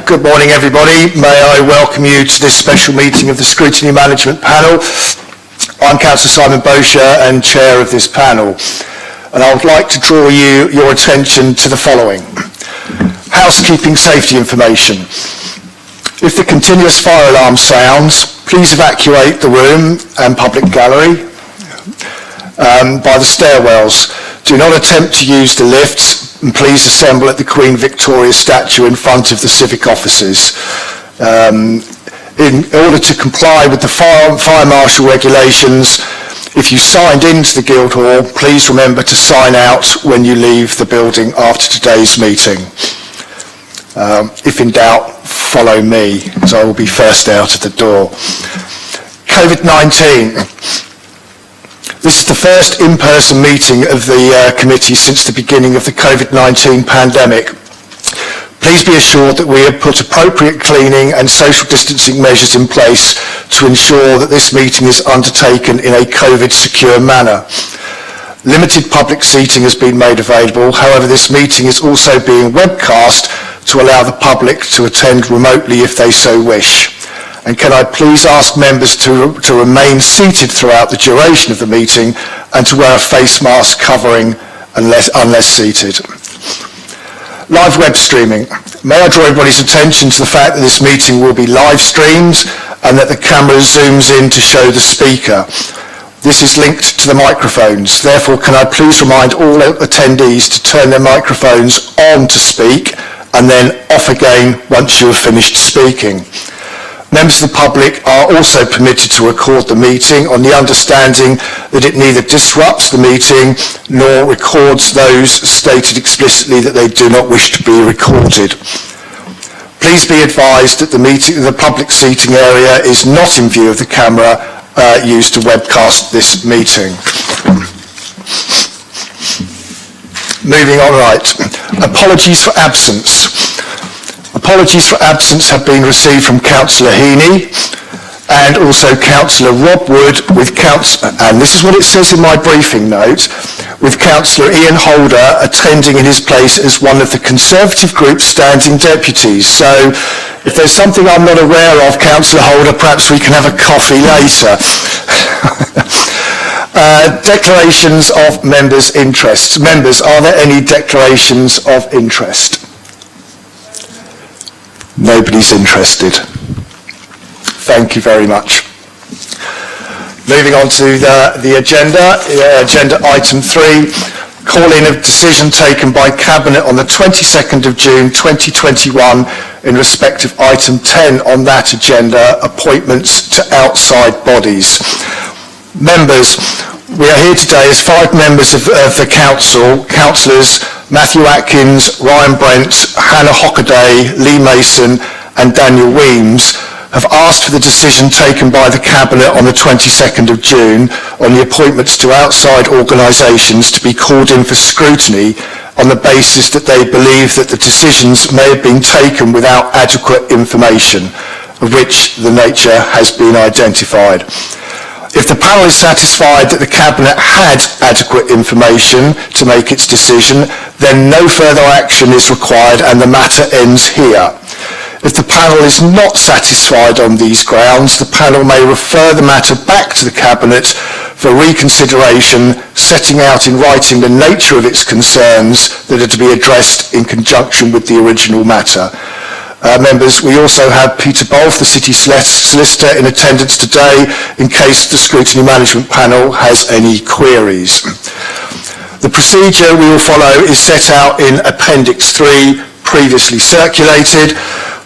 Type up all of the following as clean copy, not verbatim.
Good morning, everybody. May I welcome you to this special meeting of the Scrutiny Management Panel. I'm Councillor Simon Bosher and Chair of this panel, and I would like to draw your attention to the following. Housekeeping safety information. If the continuous fire alarm sounds, please evacuate the room and public gallery by the stairwells. Do not attempt to use the lifts, and please assemble at the Queen Victoria statue in front of the civic offices. In order to comply with the fire marshal regulations, if you signed into the Guildhall, please remember to sign out when you leave the building after today's meeting. If in doubt, follow me, as I will be first out of the door. COVID-19. This is the first in-person meeting of the committee since the beginning of the COVID-19 pandemic. Please be assured that we have put appropriate cleaning and social distancing measures in place to ensure that this meeting is undertaken in a COVID-secure manner. Limited public seating has been made available. However, this meeting is also being webcast to allow the public to attend remotely if they so wish. And can I please ask members to remain seated throughout the duration of the meeting and to wear a face mask covering unless seated. Live web streaming. May I draw everybody's attention to the fact that this meeting will be live streamed and that the camera zooms in to show the speaker. This is linked to the microphones. Therefore, can I please remind all attendees to turn their microphones on to speak and then off again once you have finished speaking. Members of the public are also permitted to record the meeting on the understanding that it neither disrupts the meeting nor records those stated explicitly that they do not wish to be recorded. Please be advised that the public seating area is not in view of the camera used to webcast this meeting. Moving on, right. Apologies for absence. Apologies for absence have been received from Councillor Heaney and also Councillor Rob Wood, and this is what it says in my briefing note, with Councillor Ian Holder attending in his place as one of the Conservative Group's standing deputies. So if there's something I'm not aware of, Councillor Holder, perhaps we can have a coffee later. Declarations of members' interests. Members, are there any declarations of interest? Nobody's interested. Thank you very much. Moving on to the agenda. Agenda item 3, call-in of decision taken by Cabinet on the 22nd of June 2021 in respect of item 10 on that agenda, appointments to outside bodies. Members, we are here today as 5 members of the Council, Councillors Matthew Atkins, Ryan Brent, Hannah Hockaday, Lee Mason and Daniel Weems have asked for the decision taken by the Cabinet on the 22nd of June on the appointments to outside organisations to be called in for scrutiny on the basis that they believe that the decisions may have been taken without adequate information, of which the nature has been identified. If the panel is satisfied that the Cabinet had adequate information to make its decision, then no further action is required and the matter ends here. If the panel is not satisfied on these grounds, the panel may refer the matter back to the Cabinet for reconsideration, setting out in writing the nature of its concerns that are to be addressed in conjunction with the original matter. Members, we also have Peter Bolf, the City Solicitor, in attendance today in case the Scrutiny Management Panel has any queries. The procedure we will follow is set out in Appendix 3, previously circulated.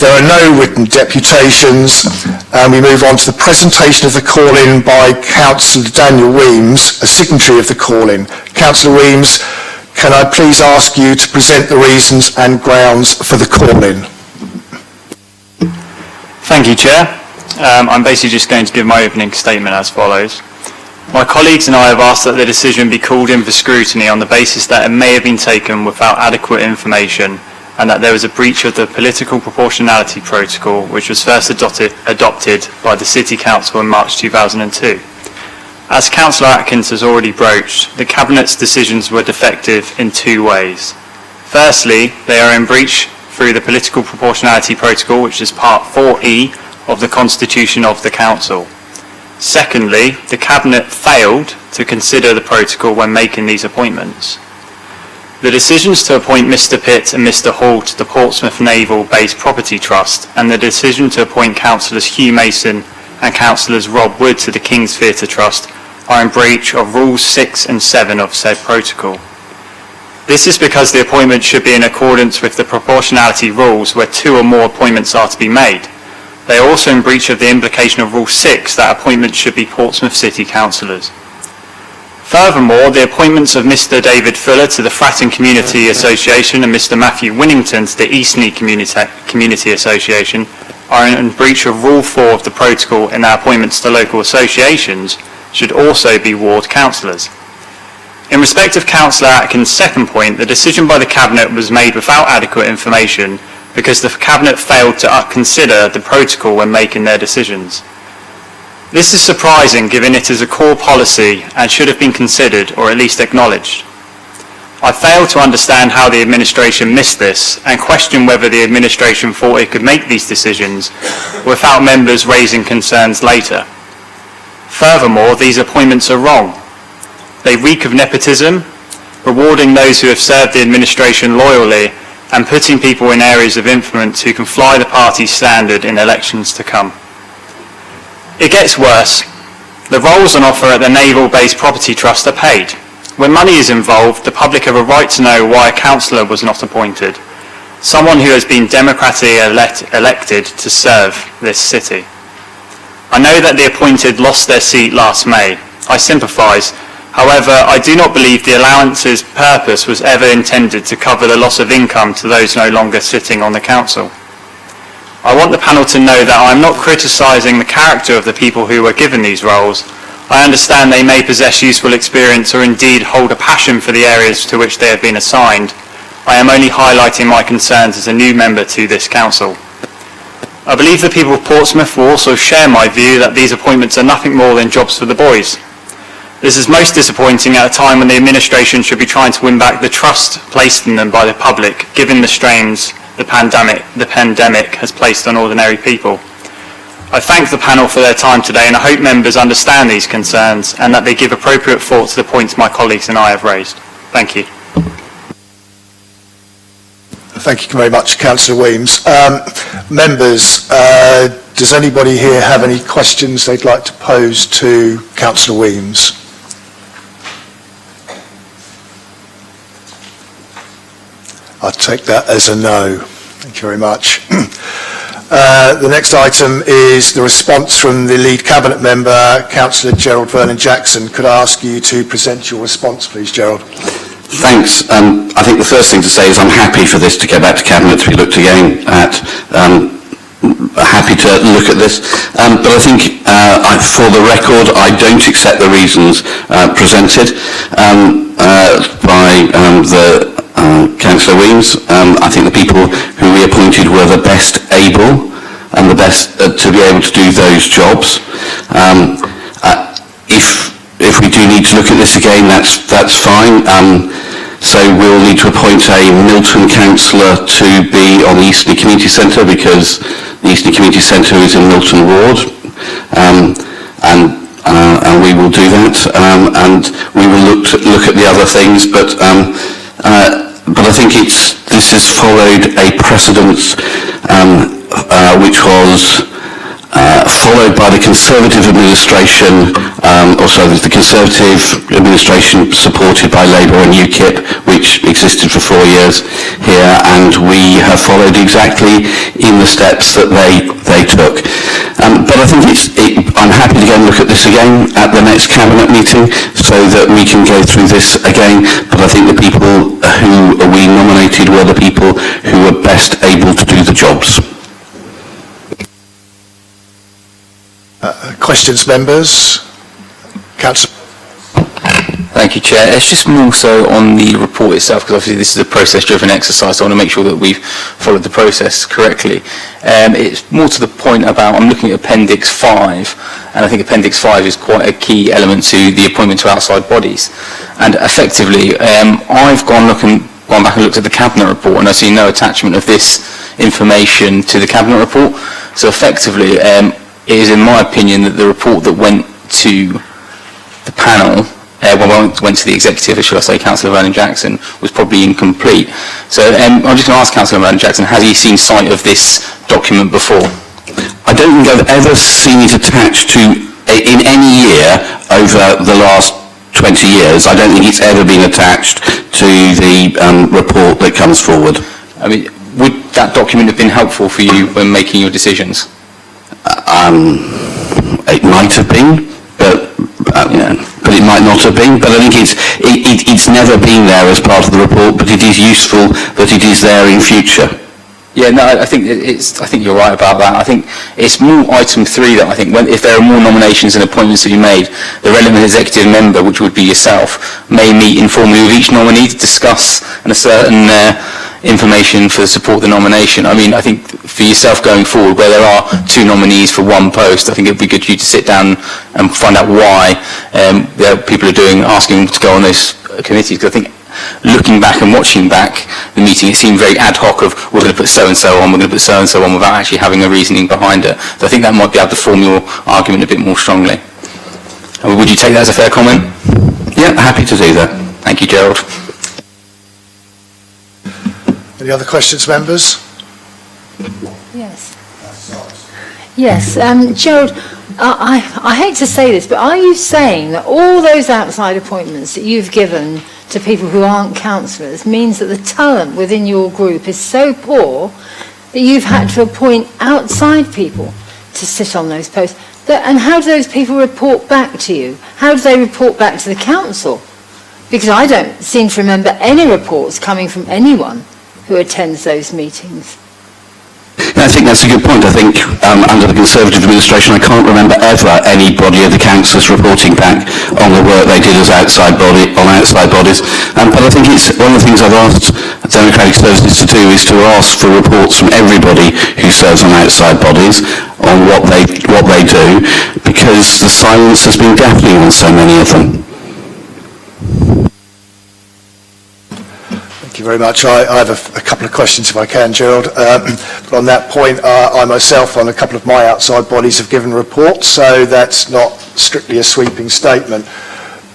There are no written deputations, and we move on to the presentation of the call-in by Councillor Daniel Weems, a signatory of the call-in. Councillor Weems, can I please ask you to present the reasons and grounds for the call-in? Thank you, Chair. I'm basically just going to give my opening statement as follows. My colleagues and I have asked that the decision be called in for scrutiny on the basis that it may have been taken without adequate information and that there was a breach of the political proportionality protocol which was first adopted by the City Council in March 2002. As Councillor Atkins has already broached, the Cabinet's decisions were defective in 2 ways. Firstly, they are in breach through the Political Proportionality Protocol, which is Part 4E of the Constitution of the Council. Secondly, the Cabinet failed to consider the protocol when making these appointments. The decisions to appoint Mr Pitt and Mr Hall to the Portsmouth Naval Base Property Trust and the decision to appoint Councillors Hugh Mason and Councillors Rob Wood to the King's Theatre Trust are in breach of Rules 6 and 7 of said protocol. This is because the appointment should be in accordance with the proportionality rules where 2 or more appointments are to be made. They are also in breach of the implication of Rule 6 that appointments should be Portsmouth City Councillors. Furthermore, the appointments of Mr David Fuller to the Fratton Community Association and Mr Matthew Winnington to the Eastleigh Community Association are in breach of Rule 4 of the protocol in their appointments to local associations should also be ward councillors. In respect of Councillor Atkins' second point, the decision by the Cabinet was made without adequate information because the Cabinet failed to consider the protocol when making their decisions. This is surprising given it is a core policy and should have been considered or at least acknowledged. I fail to understand how the administration missed this and question whether the administration thought it could make these decisions without members raising concerns later. Furthermore, these appointments are wrong. They reek of nepotism, rewarding those who have served the administration loyally and putting people in areas of influence who can fly the party's standard in elections to come. It gets worse. The roles on offer at the Naval Base Property Trust are paid. When money is involved, the public have a right to know why a councillor was not appointed, someone who has been democratically elected to serve this city. I know that the appointed lost their seat last May. I sympathise. However, I do not believe the allowance's purpose was ever intended to cover the loss of income to those no longer sitting on the council. I want the panel to know that I am not criticising the character of the people who were given these roles. I understand they may possess useful experience or indeed hold a passion for the areas to which they have been assigned. I am only highlighting my concerns as a new member to this council. I believe the people of Portsmouth will also share my view that these appointments are nothing more than jobs for the boys. This is most disappointing at a time when the administration should be trying to win back the trust placed in them by the public, given the strains the pandemic has placed on ordinary people. I thank the panel for their time today and I hope members understand these concerns and that they give appropriate thought to the points my colleagues and I have raised. Thank you. Thank you very much, Councillor Weems. Members, does anybody here have any questions they'd like to pose to Councillor Weems? I'll take that as a no. Thank you very much. The next item is the response from the lead Cabinet member, Councillor Gerald Vernon-Jackson. Could I ask you to present your response, please, Gerald? Thanks. I think the first thing to say is I'm happy for this to go back to Cabinet to be looked again at. Happy to look at this. But I think, for the record, I don't accept the reasons presented by the Councillor Weems. I think the people who we appointed were the best able and the best to be able to do those jobs. If we do need to look at this again, that's fine. So we'll need to appoint a Milton councillor to be on the Eastleigh Community Centre because the Eastleigh Community Centre is in Milton Ward, and we will do that. And we will look at the other things, but I think this has followed a precedent which was followed by the Conservative administration, the Conservative administration supported by Labour and UKIP, which existed for 4 years here, and we have followed exactly in the steps that they took. But I think I'm happy to go and look at this again at the next Cabinet meeting so that we can go through this again, but I think the people who we nominated were the people who were best able to do the jobs. Questions, members? Councillor. Thank you, Chair. It's just more so on the report itself, because obviously this is a process-driven exercise, so I want to make sure that we've followed the process correctly. It's more to the point about, I'm looking at Appendix 5, and I think Appendix 5 is quite a key element to the appointment to outside bodies. And effectively, I've gone looking gone back and looked at the Cabinet report, and I see no attachment of this information to the Cabinet report. So effectively, it is, in my opinion, that the report that went to the panel, went to the executive, or should I say Councillor Vernon-Jackson, was probably incomplete. So I'm just going to ask Councillor Vernon-Jackson, has he seen sight of this document before? I don't think I've ever seen it attached to, in any year over the last 20 years, I don't think it's ever been attached to the report that comes forward. I mean, would that document have been helpful for you when making your decisions? It might have been, but it might not have been. But I think it's never been there as part of the report, but it is useful that it is there in future. Yeah, no, I think you're right about that. I think it's more item 3 that I think if there are more nominations and appointments to be made, the relevant executive member, which would be yourself, may meet informally with each nominee to discuss a certain information for support the nomination. I mean, I think for yourself going forward, where there are 2 nominees for 1 post, I think it would be good for you to sit down and find out why people are asking to go on those committees. Because I think looking back and watching back the meeting, it seemed very ad hoc of, we're going to put so-and-so on, we're going to put so-and-so on, without actually having a reasoning behind it. So I think that might be able to form your argument a bit more strongly. Would you take that as a fair comment? Yeah, happy to do that. Thank you, Gerald. Any other questions, members? Yes. Yes, Gerald, I hate to say this, but are you saying that all those outside appointments that you've given to people who aren't councillors means that the talent within your group is so poor that you've had to appoint outside people to sit on those posts? And how do those people report back to you? How do they report back to the council? Because I don't seem to remember any reports coming from anyone who attends those meetings. I think that's a good point. I think under the Conservative administration, I can't remember ever anybody of the councillors reporting back on the work they did as outside bodies. But I think it's one of the things I've asked Democratic Services to do is to ask for reports from everybody who serves on outside bodies on what they do, because the silence has been deafening on so many of them. Thank you very much. I have a couple of questions, if I can, Gerald. But on that point, I myself, on a couple of my outside bodies, have given reports, so that's not strictly a sweeping statement.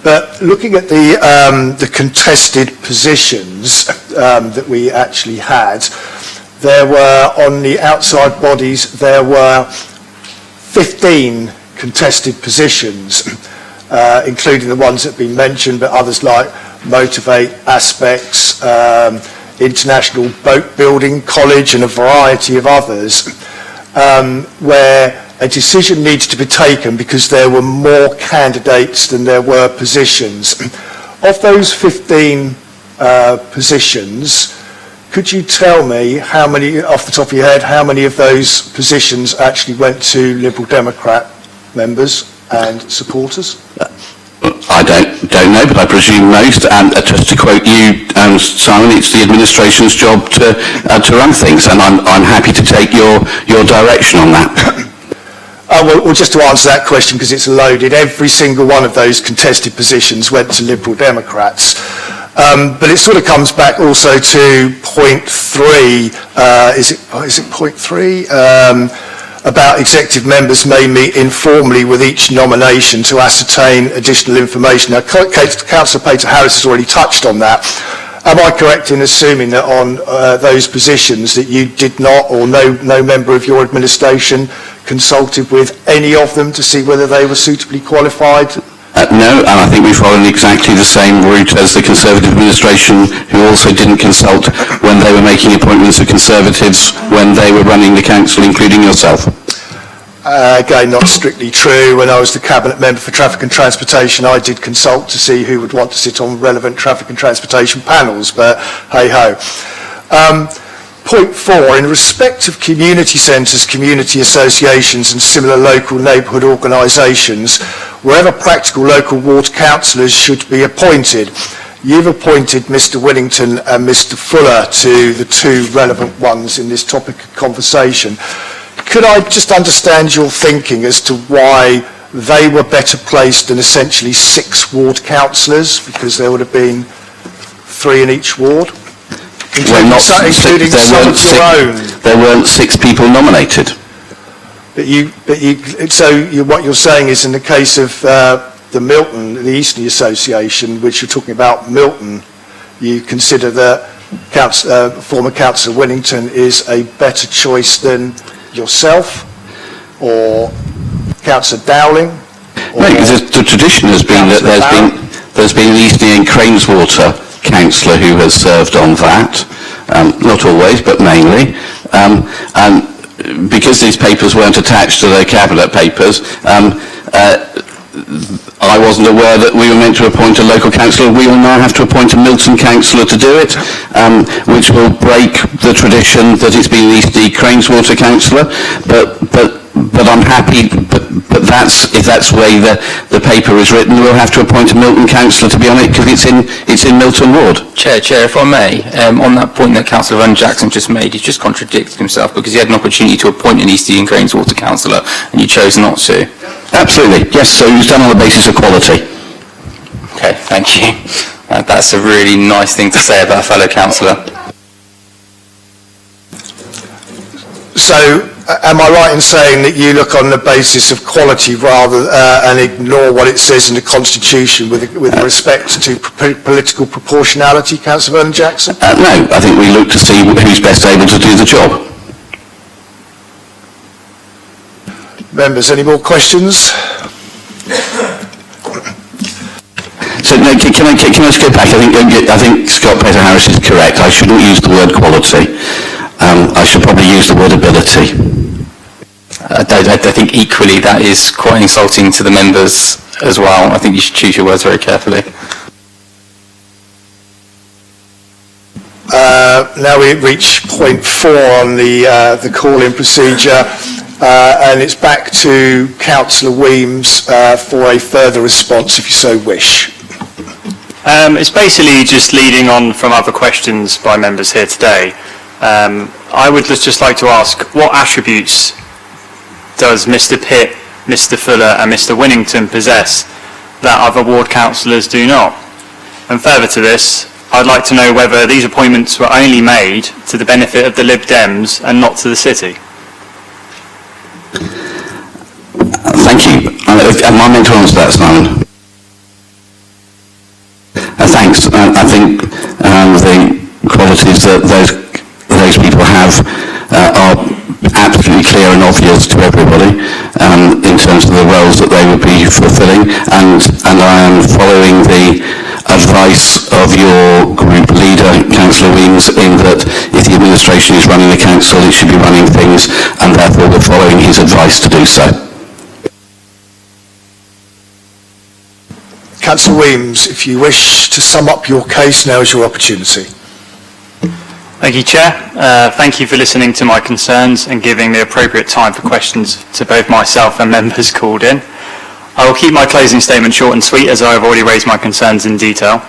But looking at the contested positions that we actually had, there were, on the outside bodies, there were 15 contested positions, including the ones that have been mentioned, but others like Motivate, Aspects, International Boat Building College, and a variety of others, where a decision needs to be taken because there were more candidates than there were positions. Of those 15 positions, could you tell me how many, off the top of your head, how many of those positions actually went to Liberal Democrat members and supporters? I don't know, but I presume most. And just to quote you, Simon, it's the administration's job to run things, and I'm happy to take your direction on that. Well, just to answer that question, because it's loaded, every single one of those contested positions went to Liberal Democrats. But it sort of comes back also to point 3, is it point 3? About executive members may meet informally with each nomination to ascertain additional information. Now, Councillor Peter Harris has already touched on that. Am I correct in assuming that on those positions that you did not, or no member of your administration consulted with any of them to see whether they were suitably qualified? No, and I think we followed exactly the same route as the Conservative administration, who also didn't consult when they were making appointments of Conservatives when they were running the council, including yourself. Again, not strictly true. When I was the Cabinet Member for Traffic and Transportation, I did consult to see who would want to sit on relevant traffic and transportation panels, but hey-ho. Point 4, in respect of community centres, community associations and similar local neighbourhood organisations, wherever practical local ward councillors should be appointed, you've appointed Mr Whittington and Mr Fuller to the 2 relevant ones in this topic of conversation. Could I just understand your thinking as to why they were better placed than essentially 6 ward councillors, because there would have been 3 in each ward? including some of your own. There weren't 6 people nominated. What you're saying is, in the case of the Milton, the Eastleigh Association, which you're talking about Milton, you consider that former Councillor Winnington is a better choice than yourself, or Councillor Dowling? No, because the tradition has been that there's been an Eastleigh and Craneswater councillor who has served on that, not always, but mainly. And because these papers weren't attached to the cabinet papers, I wasn't aware that we were meant to appoint a local councillor. We will now have to appoint a Milton councillor to do it, which will break the tradition that it's been an Eastleigh Craneswater councillor. But I'm happy. But if that's the way the paper is written, we'll have to appoint a Milton councillor to be on it because it's in Milton Ward. Chair, if I may, on that point that Councillor Vernon Jackson just made, he's just contradicted himself because he had an opportunity to appoint an Eastleigh and Craneswater councillor and you chose not to. Absolutely, yes, so it was done on the basis of quality. Okay, thank you. That's a really nice thing to say about a fellow councillor. So, am I right in saying that you look on the basis of quality rather and ignore what it says in the Constitution with respect to political proportionality, Councillor Vernon Jackson? No, I think we look to see who's best able to do the job. Members, any more questions? So no, can I just go back? I think Scott Peter Harris is correct. I shouldn't use the word quality. I should probably use the word ability. I think equally that is quite insulting to the members as well. I think you should choose your words very carefully. Now we reach point 4 on the call-in procedure, and it's back to Councillor Weems for a further response, if you so wish. It's basically just leading on from other questions by members here today. I would just like to ask, what attributes does Mr. Pitt, Mr. Fuller and Mr. Winnington possess that other ward councillors do not? And further to this, I'd like to know whether these appointments were only made to the benefit of the Lib Dems and not to the city. Thank you. Am I meant to answer that, Simon? Thanks. I think the qualities that those people have are absolutely clear and obvious to everybody in terms of the roles that they would be fulfilling, and I am following the advice of your group leader, Councillor Weems, in that if the administration is running the council, it should be running things, and therefore we're following his advice to do so. Councillor Weems, if you wish to sum up your case, now is your opportunity. Thank you, Chair. Thank you for listening to my concerns and giving the appropriate time for questions to both myself and members called in. I will keep my closing statement short and sweet, as I have already raised my concerns in detail.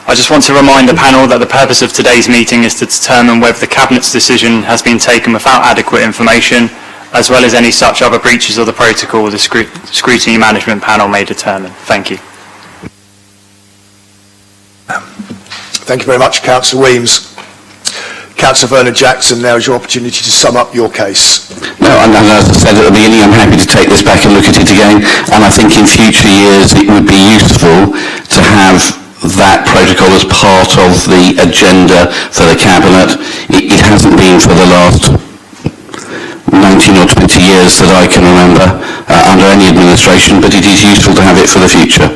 I just want to remind the panel that the purpose of today's meeting is to determine whether the Cabinet's decision has been taken without adequate information, as well as any such other breaches of the protocol the Scrutiny Management Panel may determine. Thank you. Thank you very much, Councillor Weems. Councillor Vernon Jackson, now is your opportunity to sum up your case. No, and as I said at the beginning, I'm happy to take this back and look at it again, and I think in future years it would be useful to have that protocol as part of the agenda for the Cabinet. It hasn't been for the last 19 or 20 years that I can remember under any administration, but it is useful to have it for the future.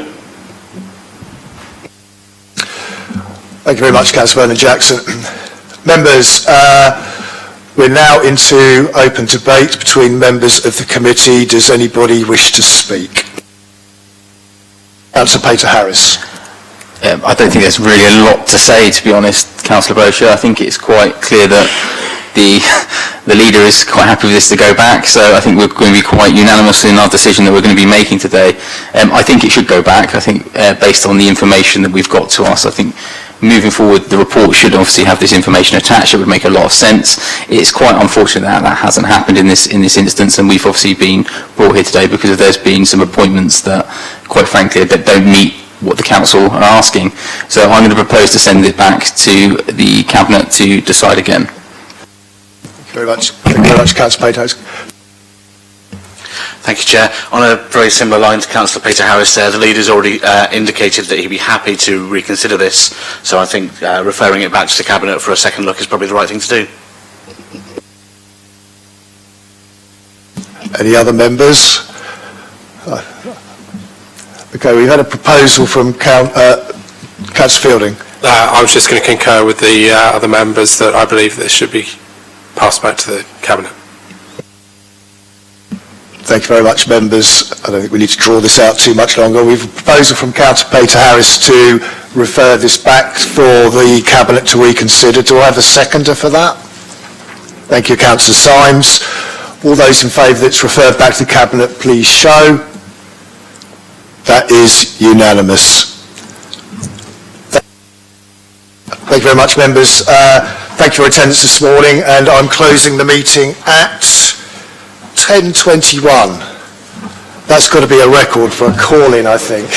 Thank you very much, Councillor Vernon Jackson. Members, we're now into open debate between members of the committee. Does anybody wish to speak? Councillor Peter Harris. I don't think there's really a lot to say, to be honest, Councillor Brochure. I think it's quite clear that the leader is quite happy with this to go back, so I think we're going to be quite unanimous in our decision that we're going to be making today. I think it should go back. I think based on the information that we've got to us, I think moving forward the report should obviously have this information attached. It would make a lot of sense. It's quite unfortunate that that hasn't happened in this instance, and we've obviously been brought here today because there's been some appointments that, quite frankly, that don't meet what the council are asking. So I'm going to propose to send it back to the Cabinet to decide again. Thank you very much. Thank you very much, Councillor Payne. Thank you, Chair. On a very similar line to Councillor Peter Harris there, the leader's already indicated that he'd be happy to reconsider this, so I think referring it back to the Cabinet for a second look is probably the right thing to do. Any other members? Okay, we've had a proposal from Councillor Fielding. I was just going to concur with the other members that I believe this should be passed back to the Cabinet. Thank you very much, members. I don't think we need to draw this out too much longer. We have a proposal from Councillor Peter Harris to refer this back for the Cabinet to reconsider. Do I have a seconder for that? Thank you, Councillor Symes. All those in favour that it's referred back to the Cabinet, please show. That is unanimous. Thank you very much, members. Thank you for your attendance this morning, and I'm closing the meeting at 10:21. That's got to be a record for a call-in, I think.